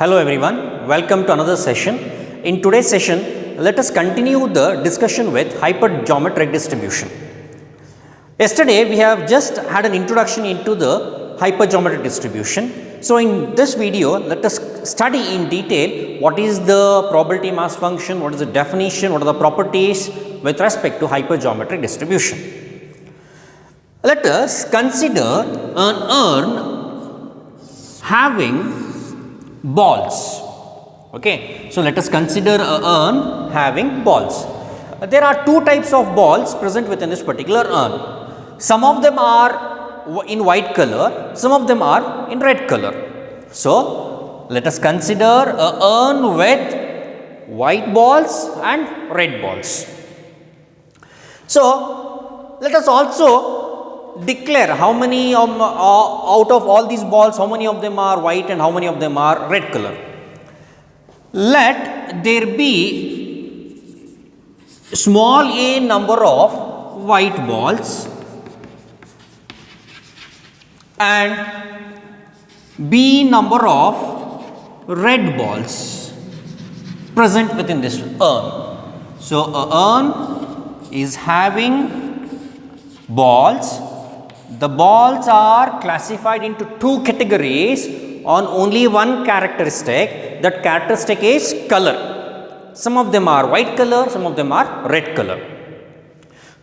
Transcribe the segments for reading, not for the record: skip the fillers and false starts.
Hello everyone, welcome to another session. In today's session, let us continue the discussion with hypergeometric distribution. Yesterday, we have just had an introduction into the hypergeometric distribution. So, in this video, let us study in detail what is the probability mass function, what is the definition, what are the properties with respect to hypergeometric distribution. Let us consider an urn having balls. Okay, so let us consider a urn having balls. There are two types of balls present within this particular urn. Some of them are in white color, some of them are in red color. So let us consider a urn with white balls and red balls. So let us also declare how many out of all these balls, how many of them are white and how many of them are red color. Let there be small a number of white balls and b number of red balls present within this urn. So a urn is having balls. The balls are classified into two categories on only one characteristic. That characteristic is color. Some of them are white color, some of them are red color.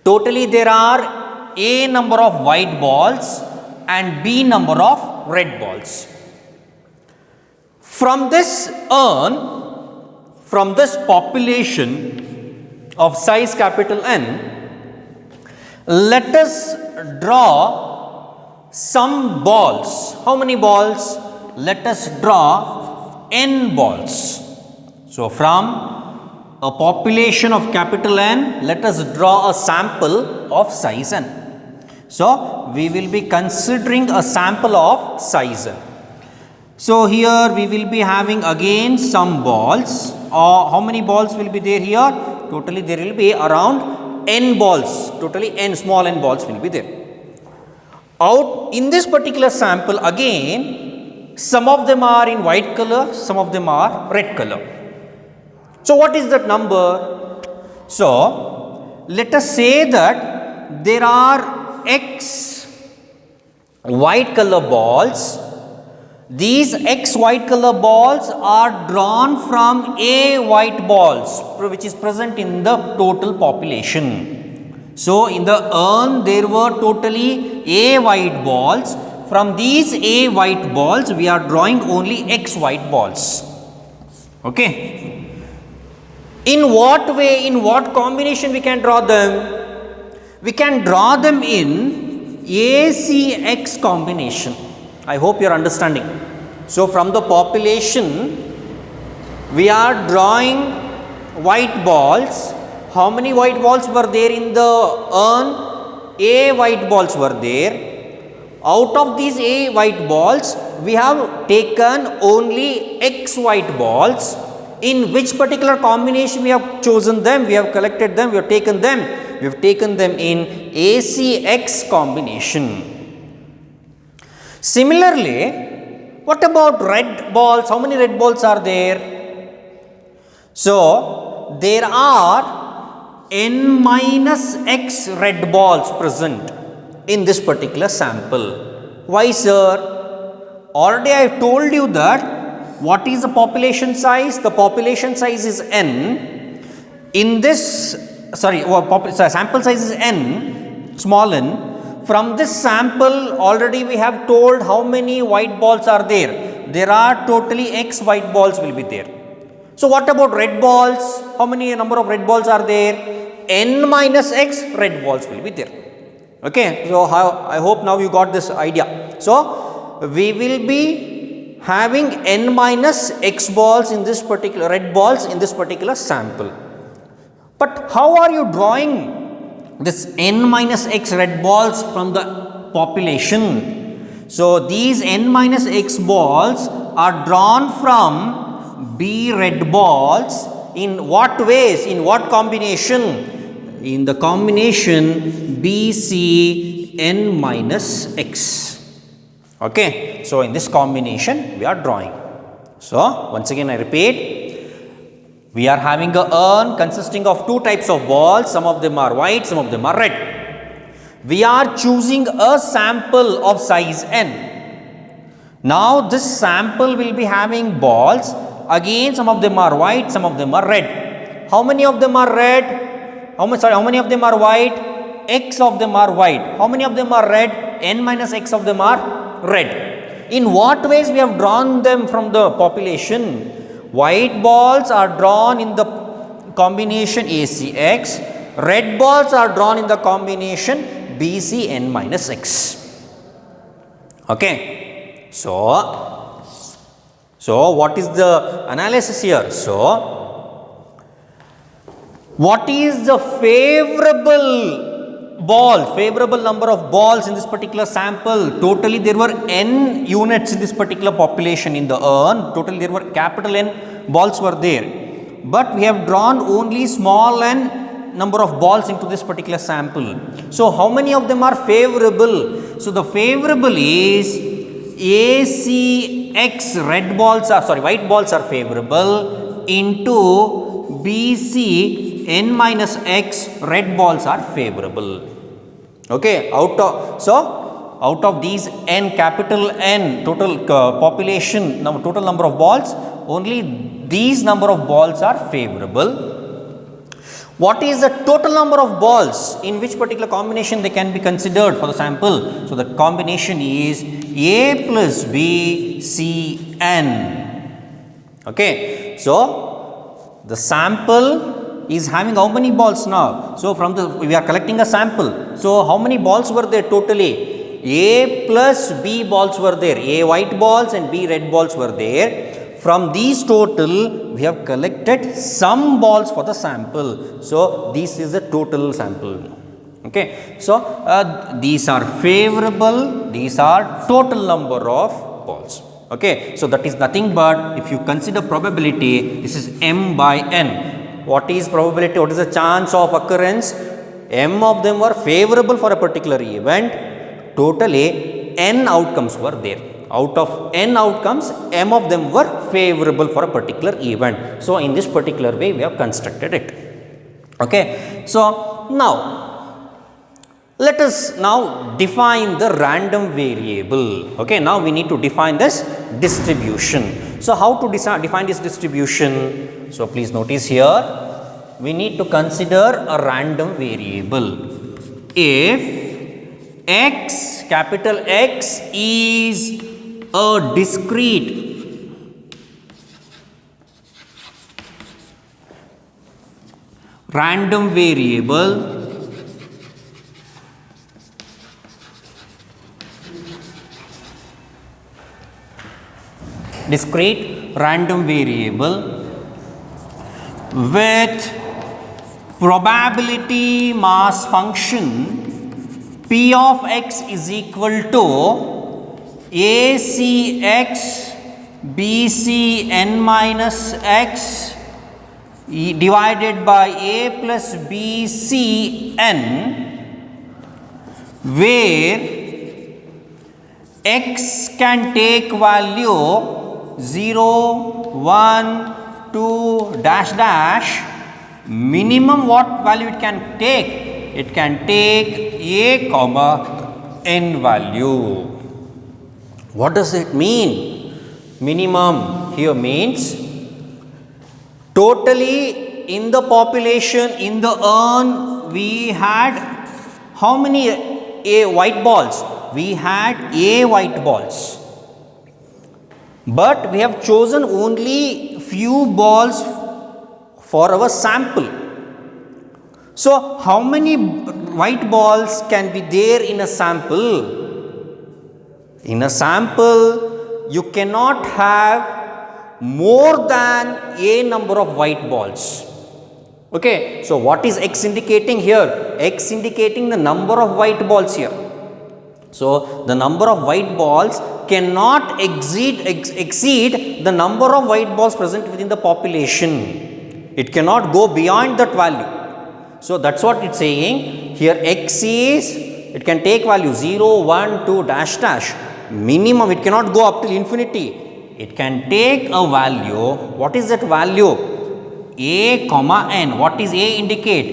Totally there are a number of white balls and b number of red balls. From this urn, from this population of size capital N, let us draw some balls. How many balls? Let us draw n balls. So from a population of capital N, let us draw a sample of size n. So we will be considering a sample of size n. So here we will be having again some balls. How many balls will be there here? Totally there will be around n balls, totally n small n balls will be there. Out in this particular sample again, some of them are in white color, some of them are red color. So what is that number? So let us say that there are x white color balls. These x white color balls are drawn from a white balls which is present in the total population. So in the urn there were totally a white balls. From these a white balls we are drawing only x white balls. Okay. In what way, in what combination we can draw them? We can draw them in ACX combination. I hope you are understanding. So from the population, we are drawing white balls. How many white balls were there in the urn? A white balls were there. Out of these A white balls, we have taken only X white balls. In which particular combination we have chosen them? We have collected them, we have taken them. We have taken them in ACX combination. Similarly, what about red balls? How many red balls are there? So, there are n minus x red balls present in this particular sample. Why, sir? Already I have told you that what is the population size? The population size is n. In this, sample size is n, small n. From this sample already we have told how many white balls are there. There are totally x white balls will be there. So what about red balls? How many number of red balls are there? N minus x red balls will be there. Okay. So I hope now you got this idea. So we will be having n minus x balls in this particular red balls in this particular sample. But how are you drawing this n minus x red balls from the population? So these n minus x balls are drawn from b red balls. In what ways? In what combination? In the combination BC n minus x. Okay. So in this combination we are drawing. So, once again I repeat, we are having a urn consisting of two types of balls, some of them are white, some of them are red. We are choosing a sample of size n. Now, this sample will be having balls, again some of them are white, some of them are red. How many of them are red? How many of them are white? X of them are white. How many of them are red? N minus X of them are red. In what ways we have drawn them from the population? White balls are drawn in the combination ACX, red balls are drawn in the combination BCN minus X. Okay. So what is the analysis here? So, what is the favorable number of balls in this particular sample? Totally there were n units in this particular population in the urn. Totally there were capital N balls were there. But we have drawn only small n number of balls into this particular sample. So, how many of them are favorable? So, the favorable is ACX white balls are favorable into BC N minus X red balls are favorable. Okay, out of these n, capital N, total population, total number of balls, only these number of balls are favorable. What is the total number of balls? In which particular combination they can be considered for the sample? So, the combination is A plus B C N. Okay. So, the sample is having how many balls now? So, we are collecting a sample. So, how many balls were there totally? A plus B balls were there. A white balls and B red balls were there. From these total, we have collected some balls for the sample. So, this is the total sample. Okay. So, these are favorable, these are total number of balls. Okay. So, that is nothing but if you consider probability, this is m by n. What is probability? What is the chance of occurrence? M of them were favorable for a particular event. Totally n outcomes were there. Out of n outcomes, m of them were favorable for a particular event. So, in this particular way, we have constructed it. Okay. So, now, let us now define the random variable. Okay. Now, we need to define this distribution. So, how to define this distribution? So, please notice here, we need to consider a random variable. If X, capital X is a discrete random variable with probability mass function P of X is equal to ACX BC n minus X divided by A plus BC n, where X can take value 0, 1, 2, dash dash. Minimum what value it can take? It can take A comma n value. What does it mean? Minimum here means totally in the population, in the urn, we had how many A white balls? We had A white balls. But we have chosen only few balls for our sample. So, how many white balls can be there in a sample? In a sample, you cannot have more than a number of white balls. Okay. So, what is X indicating here? X indicating the number of white balls here. So, the number of white balls cannot exceed the number of white balls present within the population. It cannot go beyond that value. So, that is what it is saying. Here X is, it can take value 0, 1, 2, dash dash. Minimum, it cannot go up till infinity. it can take a value. What is that value? A comma n. What is A indicate?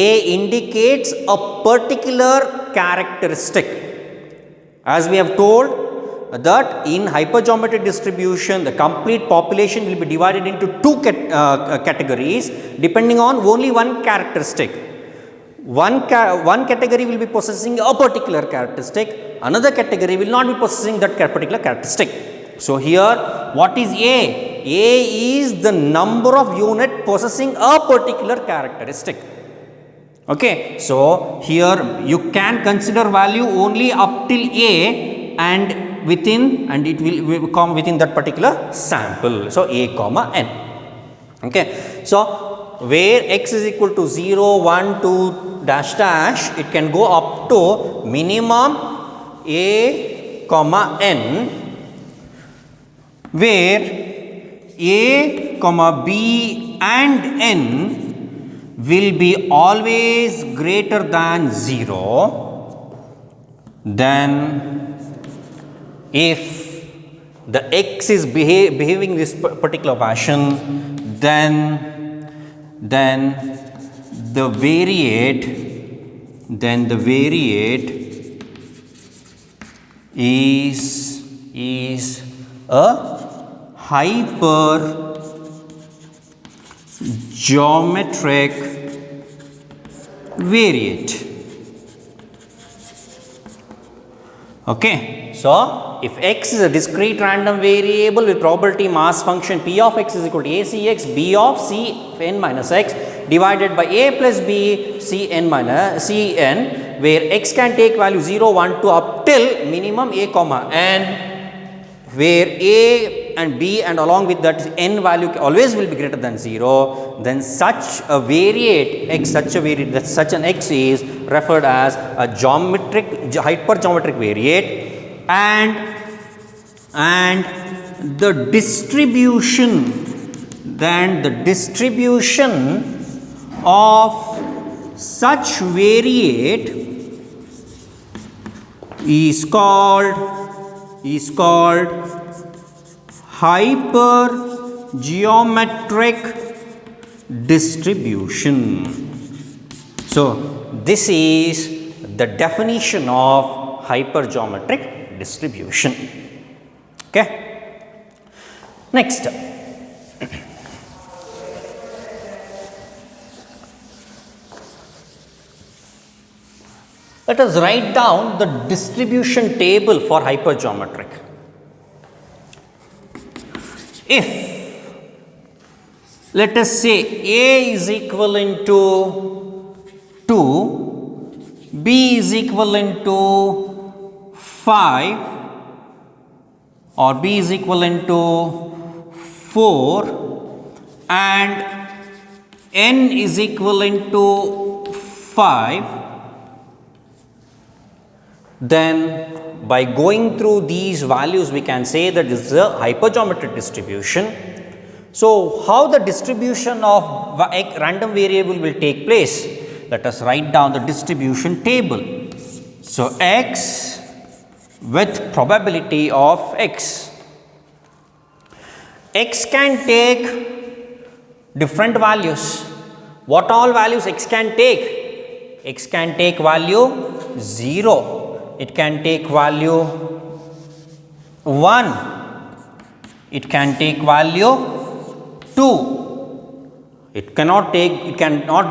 A indicates a particular characteristic. As we have told that in hypergeometric distribution, the complete population will be divided into two categories depending on only one characteristic. One category will be possessing a particular characteristic, another category will not be possessing that particular characteristic. So, here what is A? A is the number of unit possessing a particular characteristic. Okay. So, here you can consider value only up till A and it will come within that particular sample. So, A comma n. Okay. So, where x is equal to 0, 1, 2 dash dash, it can go up to minimum A comma n, where A comma b and n will be always greater than 0. Then if the x is behaving this particular fashion, then the variate is a hypergeometric variate. Okay. So, if x is a discrete random variable with probability mass function p of x is equal to acx b of c n minus x divided by a plus b c n minus c n, where x can take value 0, 1, 2 up till minimum a comma n, where a and b and along with that n value always will be greater than 0, then such a variate x, such an x is referred as a hypergeometric variate, and the distribution of such variate is called hypergeometric distribution. So, this is the definition of hypergeometric distribution. Okay. Next, let us write down the distribution table for hypergeometric. If let us say A is equivalent to 2, B is equivalent to 5 or B is equivalent to 4 and N is equivalent to 5, then by going through these values we can say that this is a hypergeometric distribution. So, how the distribution of a random variable will take place? Let us write down the distribution table. So, x with probability of x. X can take different values. What all values x can take? X can take value 0, it can take value 1, it can take value 2. It cannot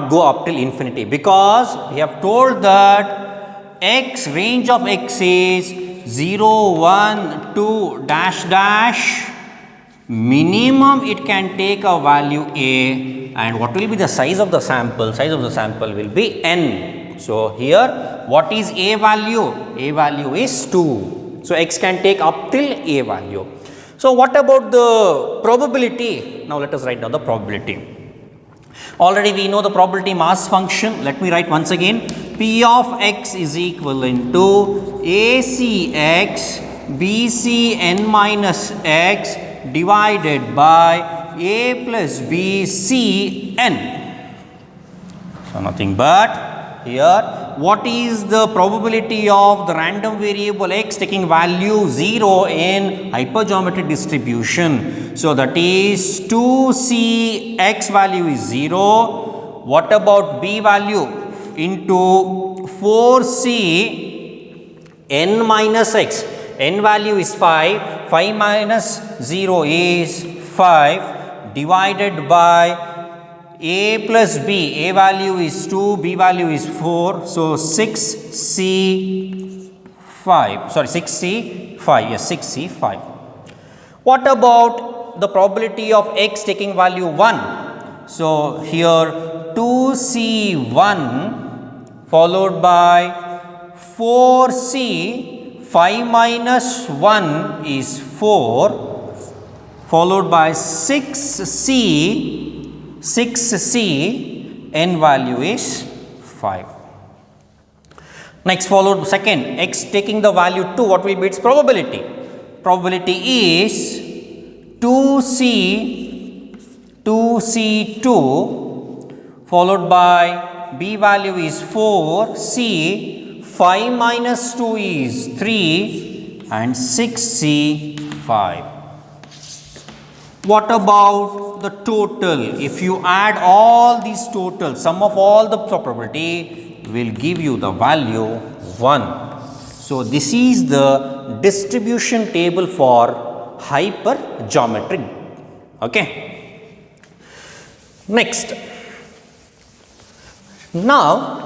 go up till infinity, because we have told that x, range of x is 0, 1, 2 dash dash, minimum it can take a value a, and what will be the size of the sample? Size of the sample will be n. So, here what is a value? A value is 2. So, x can take up till a value. So, what about the probability? Now, let us write down the probability. Already we know the probability mass function. Let me write once again. P of x is equivalent to ACX BCN minus x divided by A plus BCN. So, nothing but here what is the probability of the random variable x taking value 0 in hypergeometric distribution? So that is 2c x value is 0. What about b value into 4c n minus x? N value is 5. 5 minus 0 is 5 divided by a plus b. A value is 2, b value is 4. So 6c5. Sorry, 6c5. Yes, 6c5. What about the probability of x taking value 1? So here 2c1 followed by 4c. 5 minus 1 is 4 followed by 6c. 6c, n value is 5. Next followed second, x taking the value 2, what will be its probability? Probability is 2c2 followed by b value is 4, c, 5 minus 2 is 3 and 6c 5. What about the total? If you add all these totals, sum of all the probability will give you the value 1. So this is the distribution table for hypergeometric. Okay. Next. Now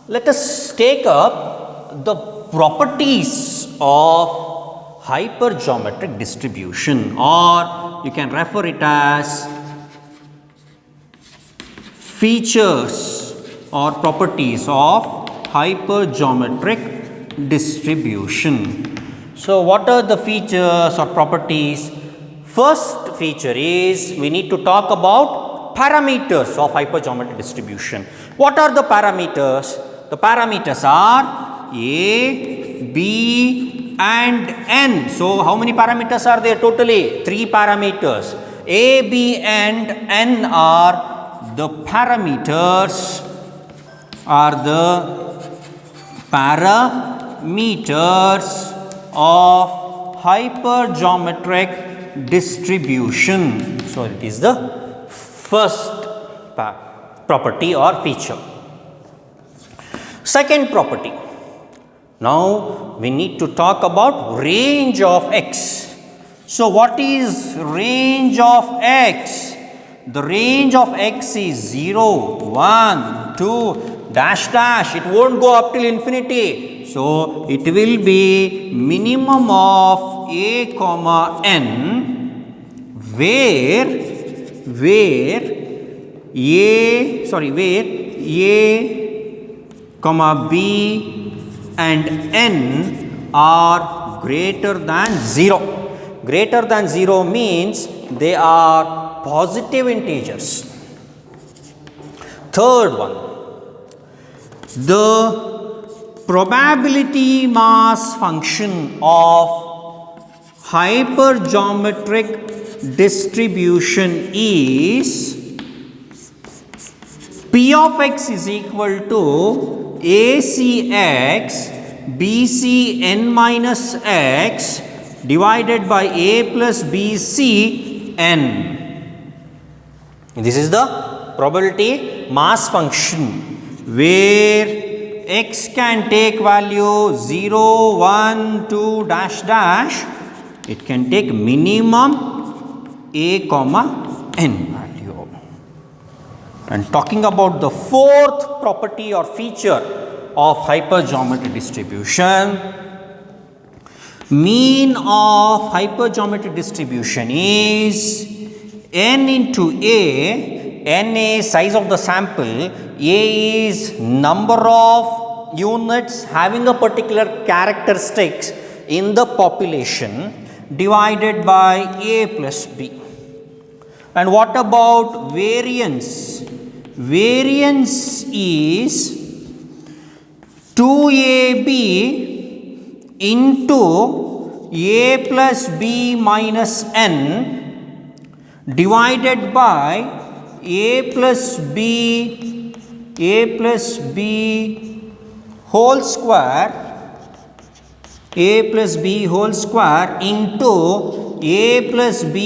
let us take up the properties of hypergeometric distribution, or you can refer it as features or properties of hypergeometric distribution. So what are the features or properties? First feature is we need to talk about parameters of hypergeometric distribution. What are the parameters? The parameters are A, B and N. So how many parameters are there totally? 3 parameters. A, B and N are the parameters of hypergeometric distribution. So it is the first property or feature. Second property. Now we need to talk about range of x. So what is range of x? The range of x is 0, 1, 2, dash dash. It won't go up till infinity. So it will be minimum of a comma n, where a comma b and n are greater than 0. Greater than 0 means they are positive integers. Third one, the probability mass function of hypergeometric distribution is P of x is equal to ACx BC n minus x divided by A plus BC n. This is the probability mass function where x can take value 0, 1, 2, dash dash. It can take minimum a comma n value. And talking about the fourth property or feature of hypergeometric distribution, mean of hypergeometric distribution is n into a. N is size of the sample, a is number of units having a particular characteristics in the population divided by a plus b. And what about variance? Variance is 2ab into a plus b minus n divided by a plus b whole square, a plus b whole square into a plus b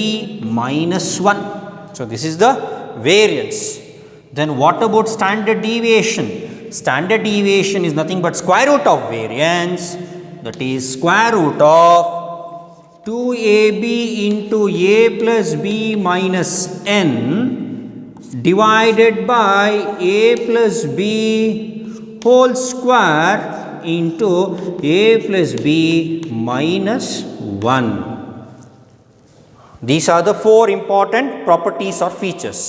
minus 1. So, this is the variance. Then what about standard deviation? Standard deviation is nothing but square root of variance, that is square root of 2ab into a plus b minus n divided by a plus b whole square into a plus b minus 1. These are the 4 important properties or features.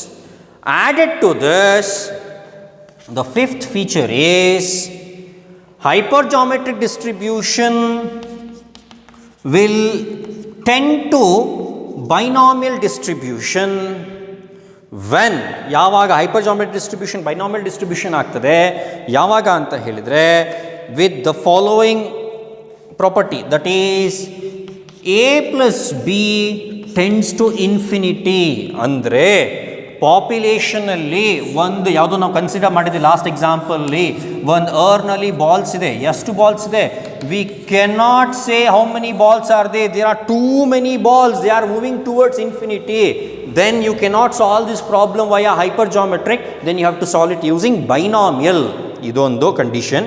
Added to this, the 5th feature is hypergeometric distribution will tend to binomial distribution when ಯಾವಾಗ hypergeometric distribution binomial distribution ಆಗ್ತದೆ ಯಾವಾಗ ಅಂತ ಹೇಳಿದರೆ with the following property, that is a plus b tends to infinity. ಅಂದರೆ ಪಾಪ್ಯುಲೇಷನಲ್ಲಿ ಒಂದು ಯಾವುದೋ ನಾವು consider ಮಾಡಿದ್ವಿ ಲಾಸ್ಟ್ ಎಕ್ಸಾಂಪಲ್ಲಿ, ಒಂದು ಅರ್ನಲ್ಲಿ ಬಾಲ್ಸ್ ಇದೆ. ಎಷ್ಟು ಬಾಲ್ಸ್ ಇದೆ? We cannot say how many balls are there are too many balls, they are moving towards infinity. then you cannot solve this problem via hypergeometric, then you have to solve it using binomial. ಇದೊಂದು condition.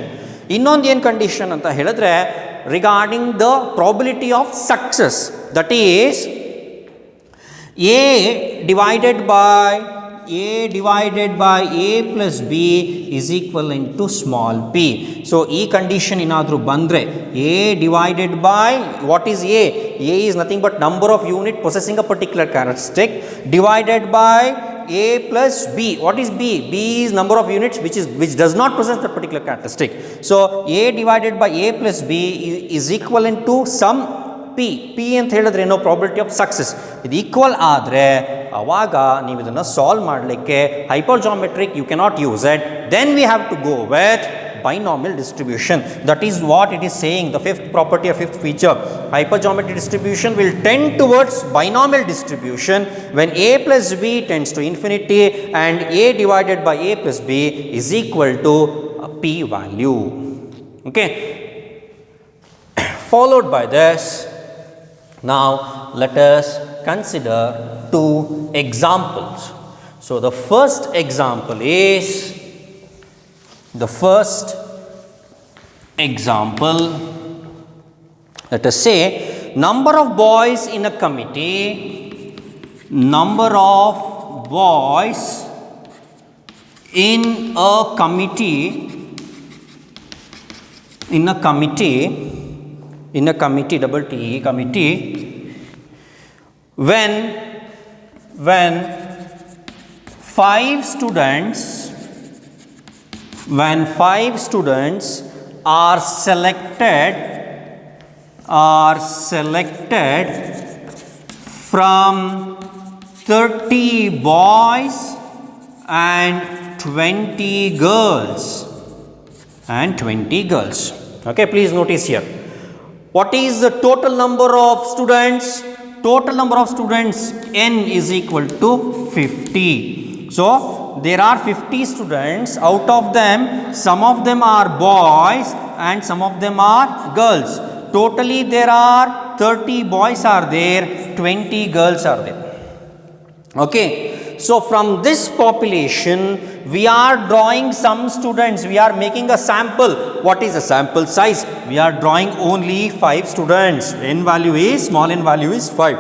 ಇನ್ನೊಂದು ಏನು condition ಅಂತ ಹೇಳಿದ್ರೆ regarding the probability of success, that is a divided by a plus b is equivalent to small p. So, ಈ condition ಏನಾದರೂ ಬಂದರೆ a divided by what is a? a is nothing but number of unit possessing a particular characteristic divided by a plus b. What is b? b is number of units which does not possess that particular characteristic. So, a divided by a plus b is equivalent to some p. p ಅಂತ ಹೇಳಿದ್ರೆ ಏನೋ probability of success. ಇದು equal ಆದರೆ ಆವಾಗ ನೀವು ಇದನ್ನು solve ಮಾಡಲಿಕ್ಕೆ hypergeometric you cannot use it. Then we have to go with binomial distribution. That is what it is saying, the 5th property or 5th feature. Hypergeometric distribution will tend towards binomial distribution when a plus b tends to infinity and a divided by a plus b is equal to a p value. Okay. Followed by this, now let us consider 2 examples. So, the first example, let us say number of boys in a committee when 5 students are selected from 30 boys and 20 girls. Okay, please notice here. What is the total number of students? Total number of students n is equal to 50. So, there are 50 students. Out of them, some of them are boys and some of them are girls. Totally there are 30 boys are there, 20 girls are there. Okay. So, from this population, we are drawing some students. We are making a sample. What is the sample size? We are drawing only 5 students. N value is, small n value is 5.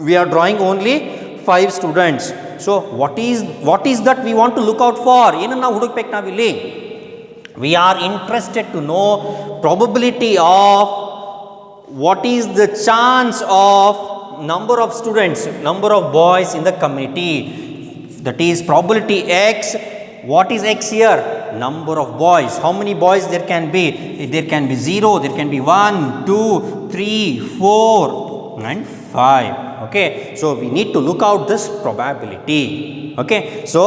We are drawing only 5 students. So, what is that we want to look out for? We are interested to know probability of what is the chance of number of students, number of boys in the community. That is probability x. What is x here? Number of boys. How many boys there can be? There can be 0, there can be 1, 2, 3, 4 and 5. Okay. So, we need to look out this probability. Okay. So,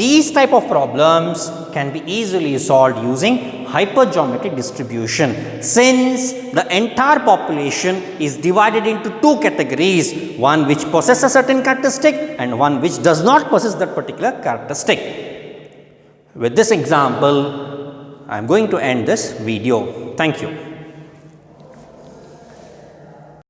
these type of problems can be easily solved using hypergeometric distribution, since the entire population is divided into 2 categories, one which possesses a certain characteristic and one which does not possess that particular characteristic. With this example, I am going to end this video. Thank you.